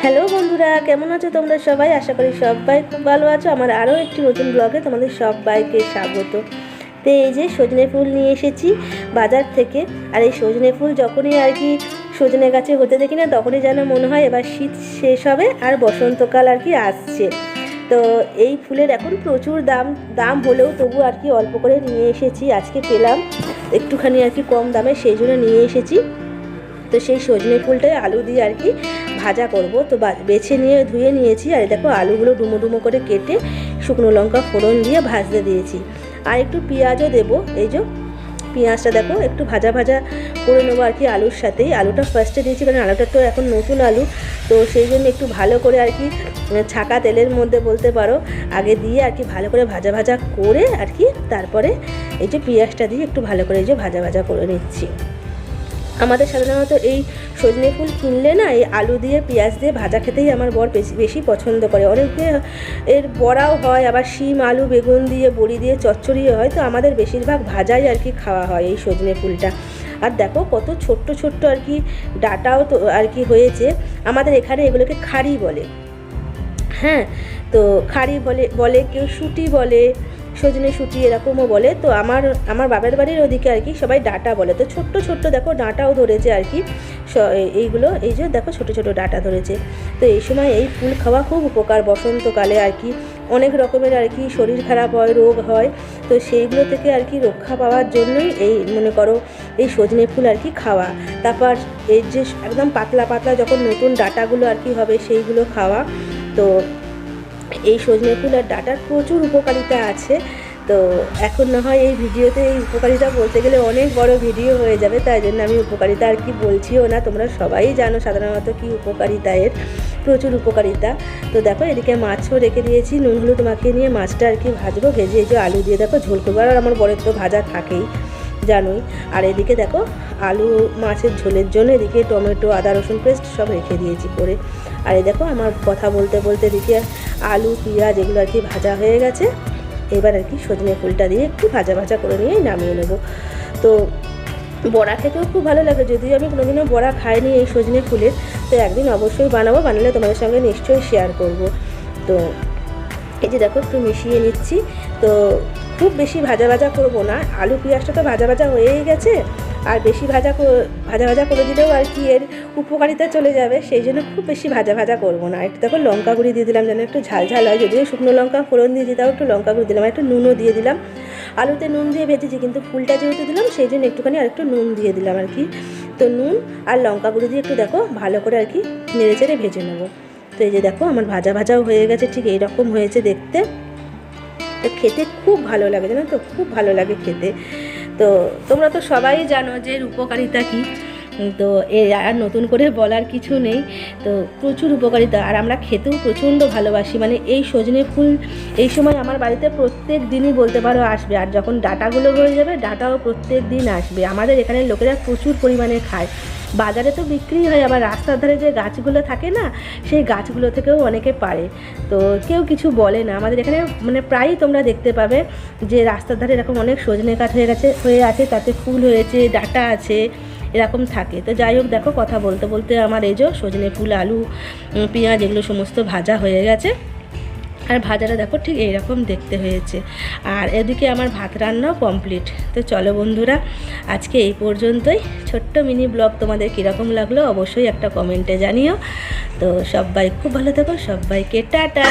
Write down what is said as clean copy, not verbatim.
Hello বন্ধুরা, কেমন আছো তোমরা সবাই? আশা করি সবাই খুব ভালো আছো। আমার আরও একটি নতুন ব্লগে তোমাদের সবাইকে স্বাগত। তো এই যে সজনে ফুল নিয়ে এসেছি বাজার থেকে। আর এই সজনে ফুল যখনই আর কি সজনে গাছে হতে দেখি না, তখনই যেন মনে হয় এবার শীত শেষ হবে আর বসন্তকাল আর কি আসছে। তো এই ফুলের এখন প্রচুর দাম হলেও তবু আর কি অল্প করে নিয়ে এসেছি। আজকে পেলাম একটুখানি আর কি কম দামে, সেই জন্য নিয়ে এসেছি। তো সেই সজনে ফুলটাই আলু দিয়ে আর কি ভাজা করব। তো বেছে নিয়ে ধুয়ে নিয়েছি। আর দেখো আলুগুলো ডুমো ডুমো করে কেটে শুকনো লঙ্কা ফোড়ন দিয়ে ভাজতে দিয়েছি। আর একটু পেঁয়াজও দেবো। এই যে পেঁয়াজটা দেখো একটু ভাজা ভাজা করে নেবো আর কি আলুর সাথেই। আলুটা ফার্স্টে দিয়েছি কারণ আলুটা তো এখন নতুন আলু, তো সেই জন্য একটু ভালো করে আর কি ছাকা তেলের মধ্যে বলতে পারো আগে দিয়ে আর কি ভালো করে ভাজা ভাজা করে আর কি তারপরে এই যে পেঁয়াজটা দিয়ে একটু ভালো করে এই যে ভাজা ভাজা করে নিচ্ছি। আমাদের সাধারণত এই সজনে ফুল কিনলে না এই আলু দিয়ে পেঁয়াজ দিয়ে ভাজা খেতেই আমার বর বেশি পছন্দ করে। অনেকে এর বড়াও হয়, আবার শিম আলু বেগুন দিয়ে বড়ি দিয়ে চচ্চড়িও হয়। তো আমাদের বেশিরভাগ ভাজাই আর কি খাওয়া হয় এই সজনে ফুলটা। আর দেখো কত ছোট্ট ছোট্ট আর কি ডাঁটাও তো আর কি হয়েছে। আমাদের এখানে এগুলোকে খাড়ি বলে। হ্যাঁ, তো খাড়ি বলে কেউ শুঁটি বলে, সজনে শুঁটি এরকমও বলে। তো আমার বাবার বাড়ির ওদিকে আর কি সবাই ডাঁটা বলে। তো ছোট্ট ছোট্ট দেখো ডাঁটাও ধরেছে আর কি এইগুলো। এই যে দেখো ছোট ছোট ডাঁটা ধরেছে। তো এই সময় এই ফুল খাওয়া খুব উপকার বসন্তকালে আর কি। অনেক রকমের আর কি শরীর খারাপ হয়, রোগ হয়। তো সেইগুলো থেকে আর কি রক্ষা পাওয়ার জন্যই এই মনে করো এই সজনে ফুল আর কি খাওয়া। তারপর এই যে একদম পাতলা পাতলা যখন নতুন ডাঁটাগুলো আর কি হবে সেইগুলো খাওয়া। তো এই সজনে ফুল আর ডাঁটার প্রচুর উপকারিতা আছে। তো এখন না হয় এই ভিডিওতে এই উপকারিতা বলতে গেলে অনেক বড় ভিডিও হয়ে যাবে, তাই জন্য আমি উপকারিতা আর কি বলছিও না। তোমরা সবাই জানো সাধারণত কি উপকারিতা, এর প্রচুর উপকারিতা। তো দেখো এদিকে মাছও রেখে দিয়েছি, নুন হলুদ মাখিয়ে নিয়ে মাছটা আর কি ভাজবো। ভেজে এই যে আলু দিয়ে দেখো ঝোল করবো। আর আমার বরের তো ভাজা থাকেই জানোই। আর এদিকে দেখো আলু মাছের ঝোলের জন্য এদিকে টমেটো আদা রসুন পেস্ট সব রেখে দিয়েছি করে। আর এই দেখো আমার কথা বলতে বলতে এদিকে আলু পেঁয়াজ এগুলো আর কি ভাজা হয়ে গেছে। এবার আর কি সজনে ফুলটা দিয়ে একটু ভাজা ভাজা করে নিয়ে নামিয়ে নেবো। তো বড়া খেতেও খুব ভালো লাগে, যদিও আমি কোনোদিনও বড়া খাইনি এই সজনে ফুলের। তো একদিন অবশ্যই বানাবো, বানালে তোমাদের সঙ্গে নিশ্চয়ই শেয়ার করব। তো এই যে দেখো একটু মিশিয়ে নিচ্ছি। তো খুব বেশি ভাজা ভাজা করবো না, আলু পেঁয়াজটা তো ভাজা ভাজা হয়েই গেছে। আর বেশি ভাজা ভাজা করে দিলেও আর কি এর উপকারিতা চলে যাবে, সেই জন্য খুব বেশি ভাজা ভাজা করবো না। একটু দেখো লঙ্কা গুঁড়ি দিয়ে দিলাম যেন একটু ঝাল ঝাল হয়। যদিও শুকনো লঙ্কা ফোড়ন দিয়ে দিতাম, একটু লঙ্কা গুঁড়ি দিলাম, একটু নুনও দিয়ে দিলাম। আলুতে নুন দিয়ে ভেজেছি, কিন্তু ফুলটা যেহেতু দিলাম সেই জন্য একটুখানি আর একটু নুন দিয়ে দিলাম আর কি। তো নুন আর লঙ্কা গুঁড়ি দিয়ে একটু দেখো ভালো করে আর কি নেড়ে চেড়ে ভেজে নেবো। তো এই যে দেখো আমার ভাজা ভাজাও হয়ে গেছে, ঠিক এইরকম হয়েছে দেখতে। তো খেতে খুব ভালো লাগে, জানো তো, খুব ভালো লাগে খেতে। তো তোমরা তো সবাই জানো যে এর উপকারিতা কী। তো আর নতুন করে বলার কিছু নেই। তো প্রচুর উপকারিতা, আর আমরা খেতেও প্রচণ্ড ভালোবাসি। মানে এই সজনে ফুল এই সময় আমার বাড়িতে প্রত্যেক দিনই বলতে পারো আসবে। আর যখন ডাঁটাগুলো হয়ে যাবে ডাঁটাও প্রত্যেক দিন আসবে। আমাদের এখানের লোকেরা প্রচুর পরিমাণে খায়। বাজারে তো বিক্রি হয়, আবার রাস্তার ধারে যে গাছগুলো থাকে না সেই গাছগুলো থেকেও অনেকে পারে। তো কেউ কিছু বলে না। আমাদের এখানে মানে প্রায়ই তোমরা দেখতে পাবে যে রাস্তার ধারে এরকম অনেক সজনে গাছ হয়ে আছে, তাতে ফুল হয়েছে, ডাঁটা আছে, এরকম থাকে। তো যাই হোক দেখো কথা বলতে বলতে আমার এই যে সজনে ফুল আলু পেঁয়াজ এগুলো সমস্ত ভাজা হয়ে গেছে। আর ভাজাটা দেখো ঠিক এইরকম দেখতে হয়েছে। আর এদিকে আমার ভাত রান্নাও কমপ্লিট। তো চলো বন্ধুরা, আজকে এই পর্যন্তই। ছোট্ট মিনি ব্লগ তোমাদের কীরকম লাগলো অবশ্যই একটা কমেন্টে জানিও। তো সবাই খুব ভালো থেকো, সবাইকে টাটা।